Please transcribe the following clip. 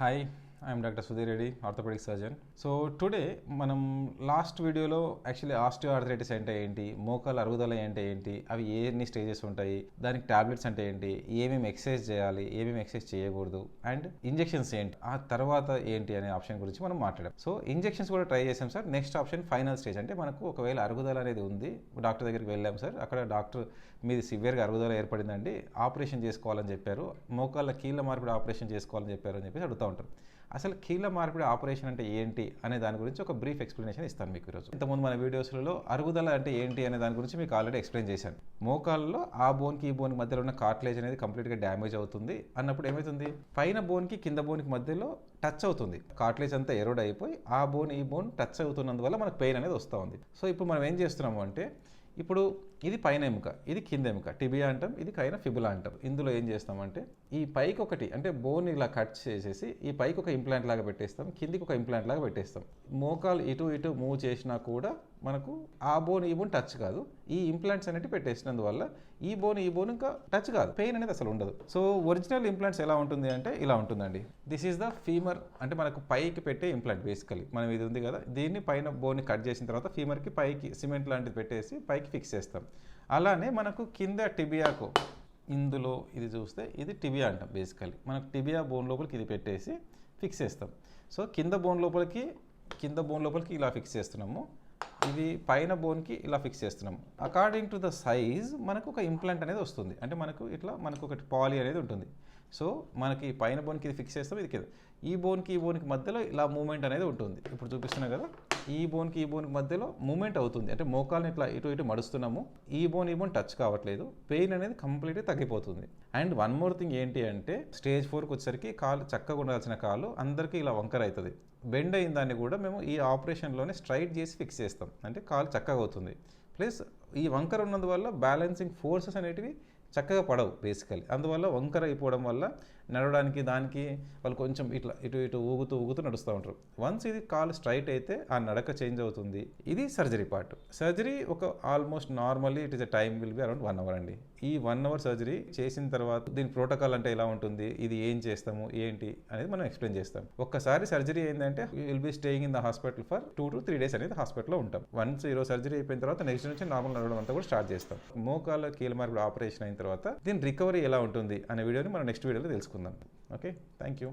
Hi, I am Dr. Sudhir Reddy, orthopedic surgeon. So today మనం last వీడియోలో actually osteoarthritis అంటే ఏంటి, మోకాలు అరుగుదల అంటే ఏంటి, అవి ఎన్ని స్టేజెస్ ఉంటాయి, దానికి టాబ్లెట్స్ అంటే ఏంటి, ఏమేమి ఎక్సర్సైజ్ చేయాలి, ఏమేమి ఎక్సర్సైజ్ చేయకూడదు అండ్ ఇంజెక్షన్స్ ఏంటి, ఆ తర్వాత ఏంటి అనే ఆప్షన్ గురించి మనం మాట్లాడాం. సో ఇంజెక్షన్స్ కూడా ట్రై చేసాం sir. Next option final stage, అంటే మనకు ఒకవేళ అరుగుదల అనేది ఉంది, డాక్టర్ దగ్గరికి వెళ్ళాం సార్, అక్కడ డాక్టర్ మీది సివియర్గా అరుగుదల ఏర్పడిందండి, ఆపరేషన్ చేసుకోవాలని చెప్పారు, మోకాళ్ళ కీళ్ళ మార్పిడి ఆపరేషన్ చేసుకోవాలని చెప్పారు అని చెప్పేసి అడుగుతూ ఉంటారు. అసలు కీళ్ళ మార్పిడి ఆపరేషన్ అంటే ఏంటి అనే దాని గురించి ఒక బ్రీఫ్ ఎక్స్ప్లెనేషన్ ఇస్తాను మీకు ఈరోజు. ఇంతకుముందు మన వీడియోస్లలో అరుగుదల అంటే ఏంటి అనే దాని గురించి మీకు ఆల్రెడీ ఎక్స్ప్లెయిన్ చేశాను. మోకాల్లో ఆ బోన్కి ఈ బోన్కి మధ్యలో ఉన్న కార్టిలేజ్ అనేది కంప్లీట్గా డ్యామేజ్ అవుతుంది అన్నప్పుడు ఏమవుతుంది, పైన బోన్కి కింద బోన్కి మధ్యలో టచ్ అవుతుంది, కార్టిలేజ్ అంతా ఎరోడ్ అయిపోయి ఆ బోన్ ఈ బోన్ టచ్ అవుతున్నందువల్ల మనకు పెయిన్ అనేది వస్తూ ఉంది. సో ఇప్పుడు మనం ఏం చేస్తున్నాము అంటే, ఇప్పుడు ఇది పైన ఎముక, ఇది కింద ఎముక, టిబియా అంటాం, ఇది కైన ఫిబులా అంటాం. ఇందులో ఏం చేస్తామంటే ఈ పైకి ఒకటి అంటే బోన్ ఇలా కట్ చేసేసి ఈ పైకి ఒక ఇంప్లాంట్ లాగా పెట్టేస్తాం, కిందికి ఒక ఇంప్లాంట్ లాగా పెట్టేస్తాం. మోకాలు ఇటు ఇటు మూవ్ చేసినా కూడా మనకు ఆ బోన్ ఈ బోన్ టచ్ కాదు. ఈ ఇంప్లాంట్స్ అనేవి పెట్టేసినందువల్ల ఈ బోన్ ఇంకా టచ్ కాదు, పెయిన్ అనేది అసలు ఉండదు. సో ఒరిజినల్ ఇంప్లాంట్స్ ఎలా ఉంటుంది అంటే ఇలా ఉంటుందండి. దిస్ ఈజ్ ద ఫీమర్, అంటే మనకు పైకి పెట్టే ఇంప్లాంట్. బేసికలీ మనం ఇది ఉంది కదా, దీన్ని పైన బోన్ని కట్ చేసిన తర్వాత ఫీమర్కి పైకి సిమెంట్ లాంటిది పెట్టేసి పైకి ఫిక్స్ చేస్తాం. అలానే మనకు కింద టిబియాకు, ఇందులో ఇది చూస్తే ఇది టిబియా అంటాం. బేసికలీ మనకు టిబియా బోన్ లోపలికి ఇది పెట్టేసి ఫిక్స్ చేస్తాం. సో కింద బోన్ లోపలికి ఇలా ఫిక్స్ చేస్తున్నాము, ఇది పైన బోన్కి ఇలా ఫిక్స్ చేస్తున్నాము. అకార్డింగ్ టు ద సైజ్ మనకు ఒక ఇంప్లాంట్ అనేది వస్తుంది. అంటే మనకు ఒకటి పాలీ అనేది ఉంటుంది. సో మనకి పైన బోన్కి ఇది ఫిక్స్ చేస్తాం, ఇది కింద ఈ బోన్కి మధ్యలో ఇలా మూమెంట్ అనేది ఉంటుంది. ఇప్పుడు చూపిస్తున్నా కదా, ఈ బోన్కి మధ్యలో మూమెంట్ అవుతుంది, అంటే మోకాల్ని ఇట్లా ఇటు ఇటు మడుస్తున్నాము, ఈ బోన్ టచ్ కావట్లేదు, పెయిన్ అనేది కంప్లీట్గా తగ్గిపోతుంది. అండ్ వన్ మోర్ థింగ్ ఏంటి అంటే, స్టేజ్ 4కి వచ్చేసరికి కాలు చక్కగా ఉండాల్సిన కాలు అందరికీ ఇలా వంకర అవుతుంది. బెండ్ అయిన దాన్ని కూడా మేము ఈ ఆపరేషన్లోనే స్ట్రైట్ చేసి ఫిక్స్ చేస్తాం, అంటే కాలు చక్కగా అవుతుంది. ప్లస్ ఈ వంకర ఉన్నందువల్ల బ్యాలెన్సింగ్ ఫోర్సెస్ అనేటివి చక్కగా పడవు బేసికలీ. అందువల్ల వంకర అయిపోవడం వల్ల నడవడానికి దానికి వాళ్ళు కొంచెం ఇట్లా ఇటు ఇటు ఊగుతూ నడుస్తూ ఉంటారు. వన్స్ ఇది కాలు స్ట్రైట్ అయితే ఆ నడక చేంజ్ అవుతుంది. ఇది సర్జరీ పార్ట్. సర్జరీ ఒక almost normally it is a time will be around 1 hour అండి. ఈ 1 అవర్ సర్జరీ చేసిన తర్వాత దీని ప్రోటోకాల్ అంటే ఎలా ఉంటుంది, ఇది ఏం చేస్తాము ఏంటి అనేది మనం ఎక్స్ప్లెయిన్ చేస్తాం. ఒక్కసారి సర్జరీ ఏంటంటే will be staying in the hospital for 2 to 3 days అనేది హాస్పిటల్లో ఉంటాం. వన్స్ ఈరోజు సర్జరీ అయిపోయిన తర్వాత నెక్స్ట్ నుంచి నార్మల్ నడవడం అంతా కూడా స్టార్ట్ చేస్తాం. మోకాళ్ళ కీళ్ళ మార్పిడి ఆపరేషన్ అయిన తర్వాత దీని రికవరీ ఎలా ఉంటుంది అనే వీడియోని మనం నెక్స్ట్ వీడియోలో తెలుసుకుందాం. Okay, thank you.